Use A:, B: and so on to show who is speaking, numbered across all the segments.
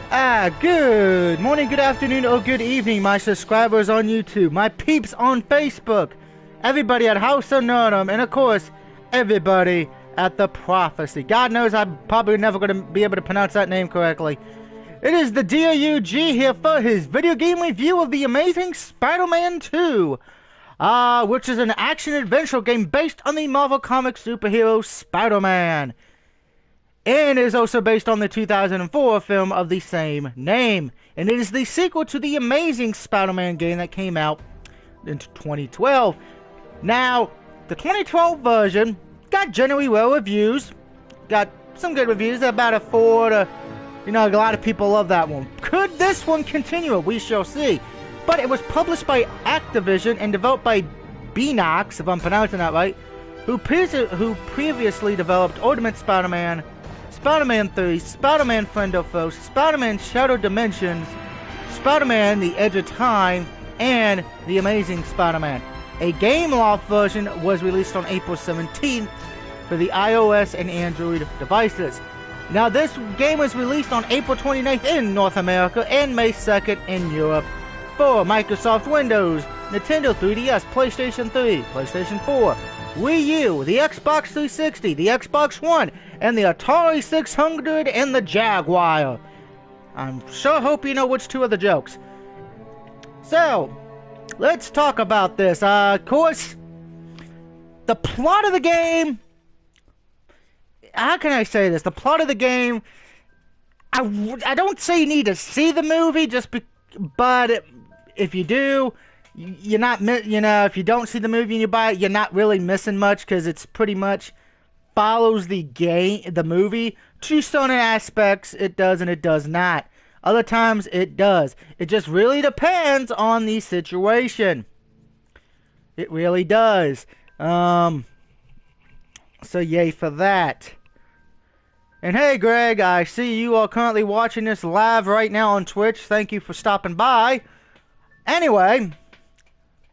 A: Good morning, good afternoon, or good evening, my subscribers on YouTube, my peeps on Facebook, everybody at House of Nerdum, and of course, everybody at The Prophecy. God knows I'm probably never going to be able to pronounce that name correctly. It is the DOUG here for his video game review of The Amazing Spider-Man 2, which is an action-adventure game based on the Marvel Comics superhero Spider-Man. And is also based on the 2004 film of the same name. And it is the sequel to the Amazing Spider-Man game that came out in 2012. Now, the 2012 version got generally well reviews. Got some good reviews, about a 4 to, a lot of people love that one. Could this one continue? We shall see. But it was published by Activision and developed by Beenox, if I'm pronouncing that right, who previously developed Ultimate Spider-Man, Spider-Man 3, Spider-Man Friend or Foe, Spider-Man Shadow Dimensions, Spider-Man The Edge of Time, and The Amazing Spider-Man. A game loft version was released on April 17th for the iOS and Android devices. Now this game was released on April 29th in North America and May 2nd in Europe for Microsoft Windows, Nintendo 3DS, PlayStation 3, PlayStation 4, Wii U, the Xbox 360, the Xbox One, and the Atari 600 and the Jaguar. I'm sure hope you know which two are the jokes. So, let's talk about this. Of course, the plot of the game... How can I say this? The plot of the game... I don't say you need to see the movie, but if you do... You're not, if you don't see the movie and you buy it, you're not really missing much because it's pretty much follows the movie. To certain aspects, it does and it does not. Other times, it does. It just really depends on the situation. It really does. So yay for that. And hey, Greg, I see you are currently watching this live right now on Twitch. Thank you for stopping by. Anyway...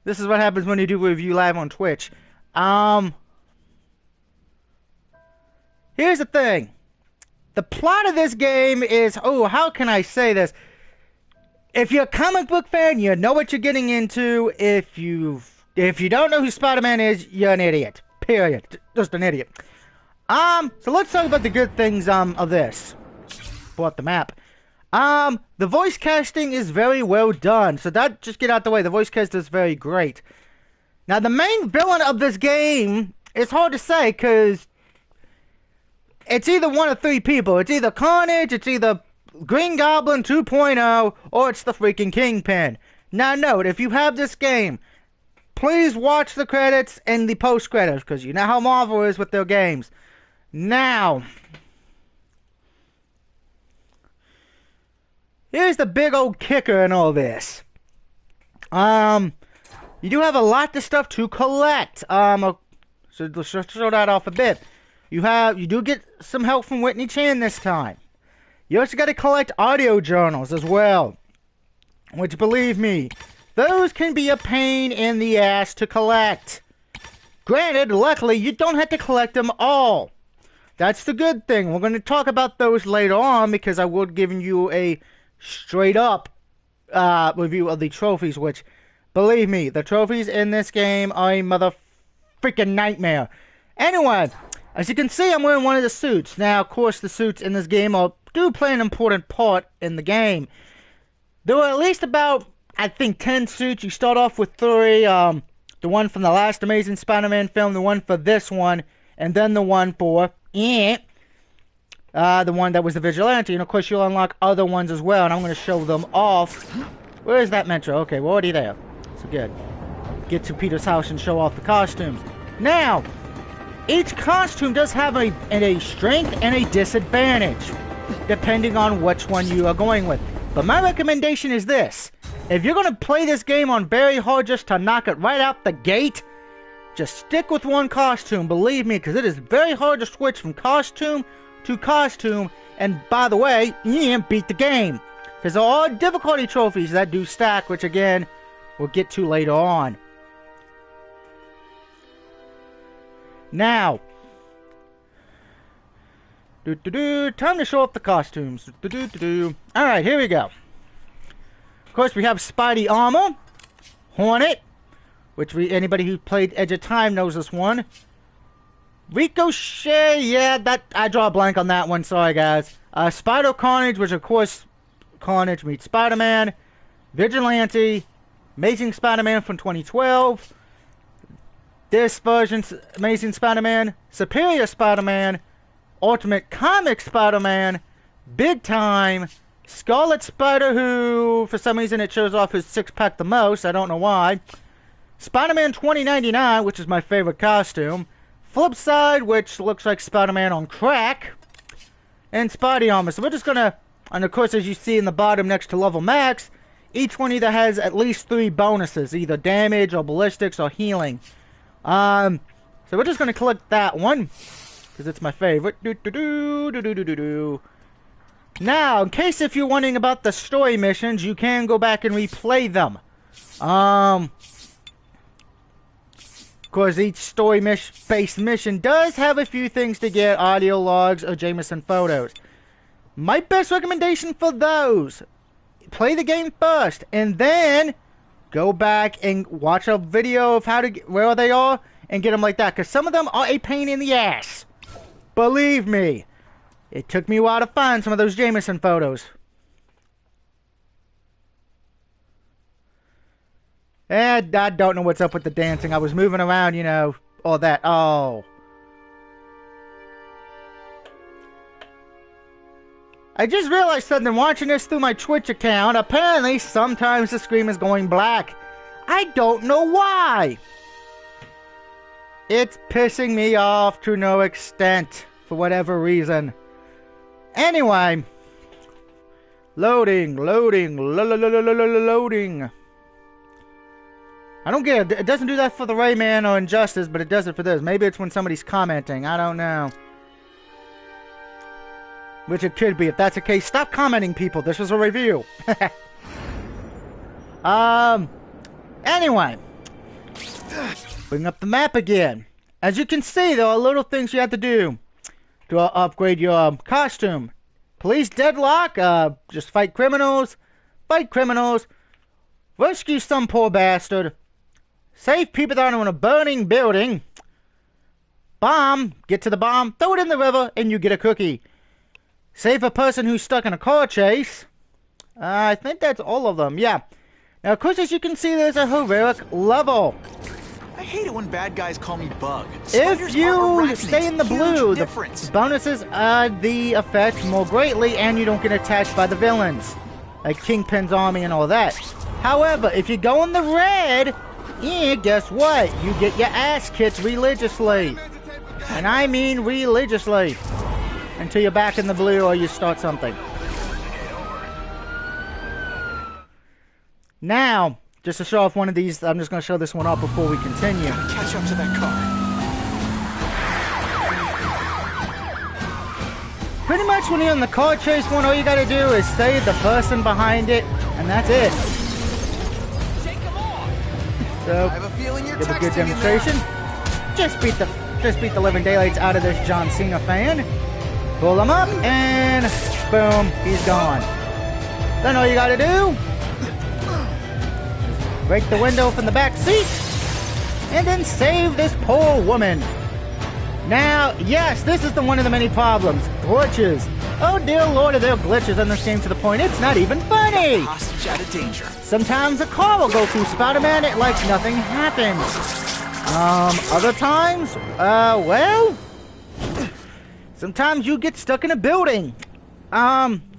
A: This is what happens when you do a review live on Twitch. Here's the thing. The plot of this game is... how can I say this? If you're a comic book fan, you know what you're getting into. If you don't know who Spider-Man is, you're an idiot. Period. Just an idiot. So let's talk about the good things, of this. Pull up the map. The voice casting is very well done. So that, just get out the way. The voice cast is very great. Now, the main villain of this game, it's hard to say, because it's either one of three people. It's either Carnage, it's either Green Goblin 2.0, or it's the freaking Kingpin. Now, note, if you have this game, please watch the credits and the post-credits, because you know how Marvel is with their games. Now... here's the big old kicker in all this. You do have a lot of stuff to collect. So let's just show that off a bit. You do get some help from Whitney Chan this time. You also got to collect audio journals as well. Which, believe me, those can be a pain in the ass to collect. Granted, luckily, you don't have to collect them all. That's the good thing. We're going to talk about those later on because I will give you a straight up review of the trophies, which, believe me, the trophies in this game are a mother freaking nightmare. Anyway, as you can see, I'm wearing one of the suits. Now, of course, the suits in this game do play an important part in the game. There were at least about, I think, 10 suits. You start off with 3. The one from the last Amazing Spider-Man film, the one for this one, and then the one for the one that was the Vigilante, and of course you'll unlock other ones as well, and I'm going to show them off. Where is that Metro? Okay, we're already there. So good. Get to Peter's house and show off the costumes. Now, each costume does have a strength and a disadvantage, depending on which one you are going with. But my recommendation is this. If you're going to play this game on very hard just to knock it right out the gate, just stick with one costume, believe me, because it is very hard to switch from costume to costume, and by the way, beat the game. Because there are difficulty trophies that do stack, which again, we'll get to later on. Now, Time to show off the costumes. Alright, here we go. Of course, we have Spidey armor. Hornet. Which anybody who played Edge of Time knows this one. Ricochet, yeah, I draw a blank on that one. Sorry, guys. Spider Carnage, which of course, Carnage meets Spider-Man. Vigilante. Amazing Spider-Man from 2012. This version's Amazing Spider-Man. Superior Spider-Man. Ultimate Comic Spider-Man, Big Time, Scarlet Spider, who, for some reason, it shows off his six-pack the most. I don't know why. Spider-Man 2099, which is my favorite costume. Flip Side, which looks like Spider-Man on crack. And Spidey Armor. So we're just going to, and of course, as you see in the bottom next to Level Max, each one either has at least 3 bonuses, either damage or ballistics or healing. So we're just going to collect that one. Because it's my favorite. Now, in case if you're wondering about the story missions, you can go back and replay them. Of course, each story-based mission does have a few things to get, audio logs or Jameson photos. My best recommendation for those, play the game first, and then go back and watch a video of how to get, where they are, and get them like that. Because some of them are a pain in the ass. Believe me, it took me a while to find some of those Jameson photos. And I don't know what's up with the dancing. I was moving around, you know, all that. Oh. I just realized something watching this through my Twitch account. Apparently, sometimes the screen is going black. I don't know why. It's pissing me off to no extent, for whatever reason. Anyway. Loading. I don't get it. It doesn't do that for the Rayman or Injustice, but it does it for this. Maybe it's when somebody's commenting. I don't know. Which it could be. If that's the case, stop commenting, people. This was a review. Anyway. Bring up the map again. As you can see, there are little things you have to do to upgrade your costume. Police deadlock, just fight criminals, rescue some poor bastard, save people that are in a burning building, bomb, get to the bomb, throw it in the river, and you get a cookie. Save a person who's stuck in a car chase. I think that's all of them, yeah. Now, of course, as you can see, there's a heroic level.
B: I hate it when bad guys call me Bug.
A: If you stay in the blue, the bonuses the effect more greatly, and you don't get attacked by the villains, like Kingpin's army and all that. However, if you go in the red, guess what? You get your ass kicked religiously. And I mean religiously. Until you're back in the blue or you start something. Now, just to show off one of these, I'm just going to show this one off before we continue.
B: Gotta catch up to that car.
A: Pretty much when you're in the car chase one, all you got to do is save the person behind it, and that's it. So,
B: I have a feeling you're
A: give a good demonstration. Just beat the living daylights out of this John Cena fan. Pull him up, and boom, he's gone. Then all you got to do, break the window from the back seat, and then save this poor woman. Now, yes, this is one of the many problems. Glitches. Oh dear lord, are there glitches in this game to the point it's not even funny.
B: Hostage out of danger.
A: Sometimes a car will go through Spider-Man like nothing happened. Other times, well, sometimes you get stuck in a building.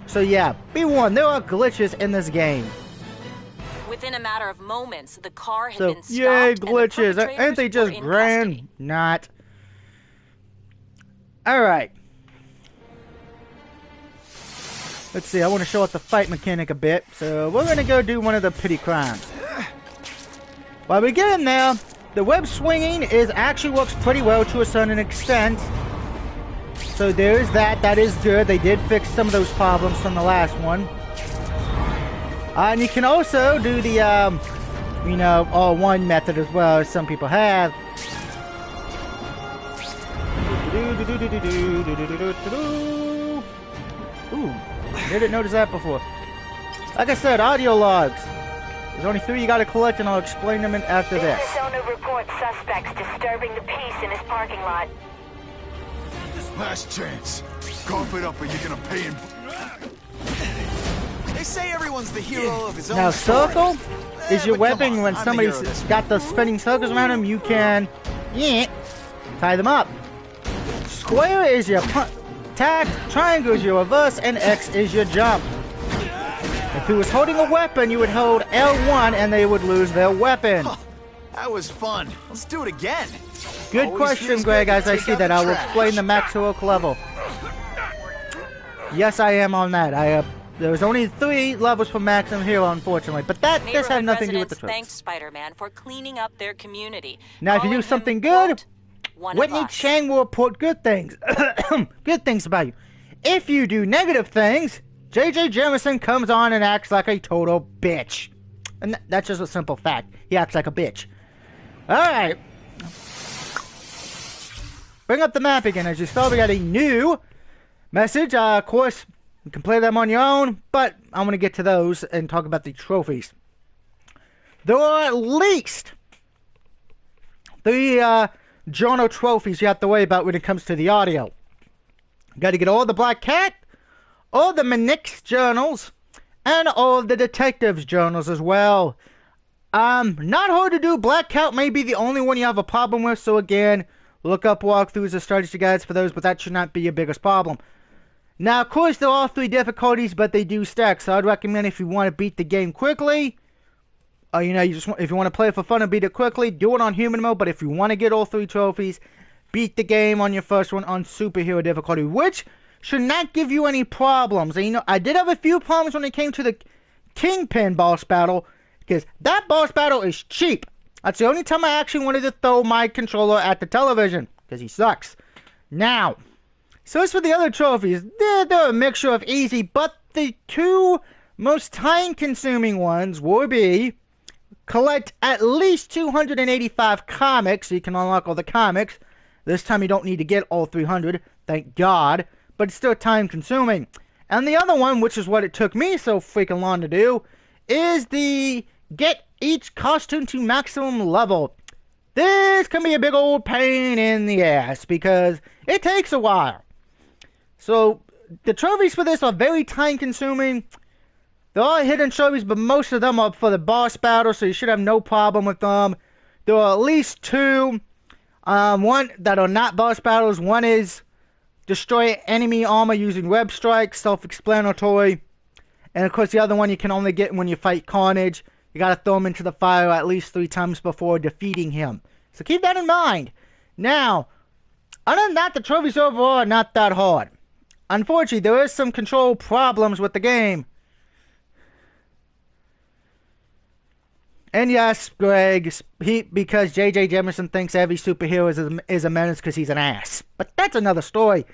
A: So yeah, be warned, there are glitches in this game.
C: Within a matter of moments, the car had
A: So,
C: been stopped.
A: yay, glitches.
C: And the
A: Ain't they just
C: perpetrators were in
A: grand?
C: custody.
A: Not. Alright. Let's see, I want to show off the fight mechanic a bit. So, we're going to go do one of the petty crimes. While we get in there, the web swinging actually works pretty well to a certain extent. So, there's that. That is good. They did fix some of those problems from the last one. And you can also do the, all-one method as well, as some people have. Ooh, didn't notice that before. Like I said, audio logs. There's only 3 you gotta collect, and I'll explain them after this.
D: Business owner reports suspects disturbing the peace in his parking lot.
B: Last chance. Cough it up or you're gonna pay him. They say everyone's the hero of his own
A: Now,
B: story.
A: circle is your
B: but come
A: weapon.
B: on,
A: When
B: I'm the
A: somebody's
B: hero of this
A: got the spinning circles around them, you can tie them up. Square is your attack, triangle is your reverse, and X is your jump. If he was holding a weapon, you would hold L1 and they would lose their weapon.
B: Huh, that was fun. Let's do it again.
A: Good
B: Always
A: question,
B: feels
A: Greg,
B: good to
A: as I
B: take
A: see
B: out
A: that.
B: the
A: I will
B: trash.
A: explain the max heroic level. Yes, I am on that. There's only 3 levels for maximum hero, unfortunately. But this had nothing to do with the
C: Residents
A: trophies.
C: thanked Spider-Man for cleaning up their community.
A: Now, if you do
C: calling him,
A: something good,
C: quote, one
A: Whitney
C: of us.
A: Chang will report good things. Good things about you. If you do negative things, J.J. Jameson comes on and acts like a total bitch. And that's just a simple fact. He acts like a bitch. Alright. Bring up the map again. As you saw, we got a new message. Of course, you can play them on your own, but I'm going to get to those and talk about the trophies. There are at least 3 journal trophies you have to worry about when it comes to the audio. You got to get all the Black Cat, all the Manix journals, and all the detectives journals as well. Not hard to do. Black Cat may be the only one you have a problem with, so again, look up walkthroughs or strategy guides for those, but that should not be your biggest problem. Now, of course, there are 3 difficulties, but they do stack, so I'd recommend if you want to beat the game quickly, or, if you want to play it for fun and beat it quickly, do it on human mode, but if you want to get all 3 trophies, beat the game on your first one on superhero difficulty, which should not give you any problems. And, I did have a few problems when it came to the Kingpin boss battle, because that boss battle is cheap. That's the only time I actually wanted to throw my controller at the television, because he sucks. Now, so as for the other trophies, they're a mixture of easy, but the 2 most time-consuming ones will be collect at least 285 comics, so you can unlock all the comics. This time you don't need to get all 300, thank God, but it's still time-consuming. And the other one, which is what it took me so freaking long to do, is the get each costume to maximum level. This can be a big old pain in the ass, because it takes a while. So, the trophies for this are very time-consuming. There are hidden trophies, but most of them are for the boss battle, so you should have no problem with them. There are at least 2, one that are not boss battles. One is destroy enemy armor using web strikes, self-explanatory. And of course, the other one you can only get when you fight Carnage. You gotta throw him into the fire at least 3 times before defeating him. So keep that in mind. Now, other than that, the trophies overall are not that hard. Unfortunately, there is some control problems with the game. And yes, Greg, because J.J. Jameson thinks every superhero is a menace because he's an ass. But that's another story.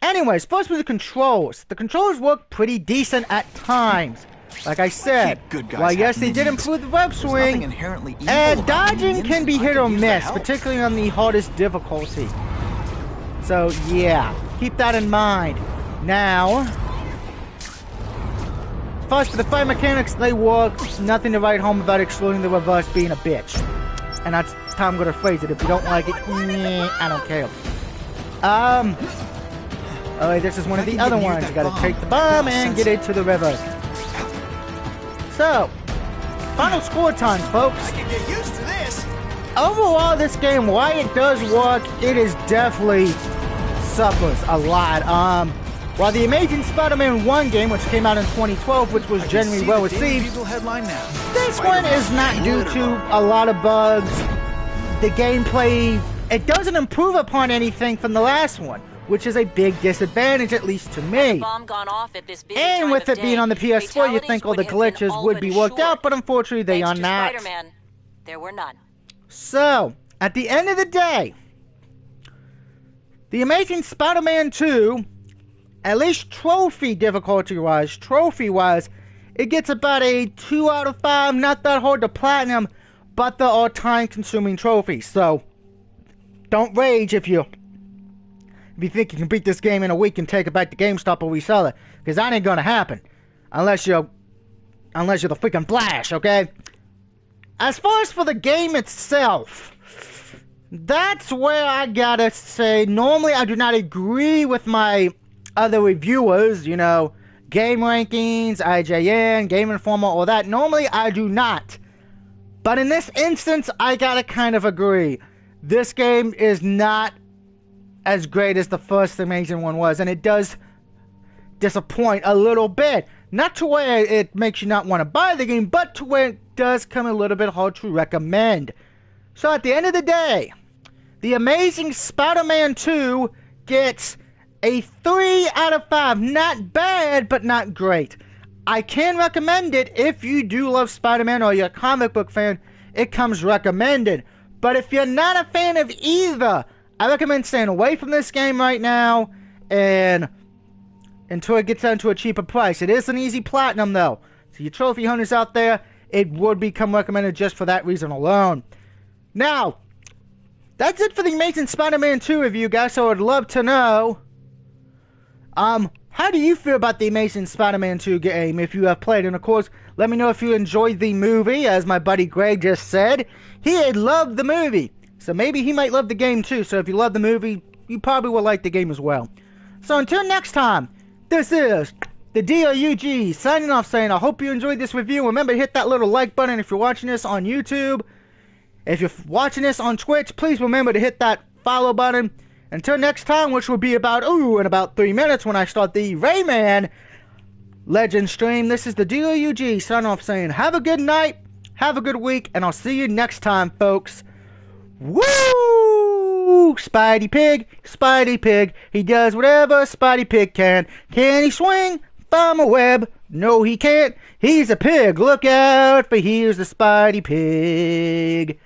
A: Anyways, first with the controls. The controls work pretty decent at times. Like I said,
B: Good guys
A: while
B: have
A: yes, they did
B: minions.
A: improve the web
B: There's nothing
A: swing,
B: inherently evil
A: and
B: about
A: dodging
B: minions.
A: can be
B: I
A: hit
B: could
A: or
B: use the
A: miss,
B: help.
A: particularly on the hardest difficulty. So, yeah, keep that in mind. Now, first for the fight mechanics, they work. Nothing to write home about, excluding the reverse being a bitch. And that's how I'm going to phrase it. If you don't like it, I don't care. Alright, this is one of the other ones. You gotta take the bomb and get into the river. So, final score time, folks.
B: I can get used to this.
A: Overall, this game, why it does work, it is definitely suffers a lot. While the Amazing Spider-Man 1 game, which came out in 2012, which was generally well received, this one is not due to a lot of bugs. The gameplay, it doesn't improve upon anything from the last one, which is a big disadvantage, at least to me.
C: Bomb gone off at this busy
A: And
C: time
A: with
C: of
A: it being
C: day,
A: on the PS4, you'd think all the
C: fatalities would have been
A: glitches
C: all
A: would
C: but
A: be worked out,
C: assured.
A: but unfortunately they
C: Thanks
A: are
C: to
A: not.
C: Spider-Man, there were none.
A: So, at the end of the day, The Amazing Spider-Man 2, at least trophy difficulty-wise, it gets about a 2 out of 5, not that hard to platinum, but there are time-consuming trophies, so don't rage if you if you think you can beat this game in a week and take it back to GameStop or resell it. Because that ain't gonna happen. Unless you're the freaking Flash, okay? As far as for the game itself, that's where I gotta say, normally I do not agree with my other reviewers, you know, Game Rankings, IGN, Game Informer, all that. Normally I do not. But in this instance, I gotta kind of agree. This game is not as great as the first Amazing one was, and it does disappoint a little bit. Not to where it makes you not want to buy the game, but to where it does come a little bit hard to recommend. So at the end of the day, The Amazing Spider-Man 2 gets a 3 out of 5. Not bad, but not great. I can recommend it if you do love Spider-Man or you're a comic book fan. It comes recommended. But if you're not a fan of either, I recommend staying away from this game right now and until it gets down to a cheaper price. It is an easy platinum though. So you trophy hunters out there, it would become recommended just for that reason alone. Now, that's it for the Amazing Spider-Man 2 review, guys. So I would love to know, how do you feel about the Amazing Spider-Man 2 game if you have played? And of course, let me know if you enjoyed the movie. As my buddy Greg just said, he had loved the movie. So maybe he might love the game too. So if you love the movie, you probably will like the game as well. So until next time, this is the DOUG signing off saying I hope you enjoyed this review. Remember to hit that little like button if you're watching this on YouTube. If you're watching this on Twitch, please remember to hit that follow button. Until next time, which will be about, in about 3 minutes when I start the Rayman Legend stream. This is the DOUG signing off saying have a good night, have a good week, and I'll see you next time, folks. Woo! Spidey Pig, he does whatever Spidey Pig can. Can he swing from a web? No, he can't. He's a pig. Look out, for here's the Spidey Pig.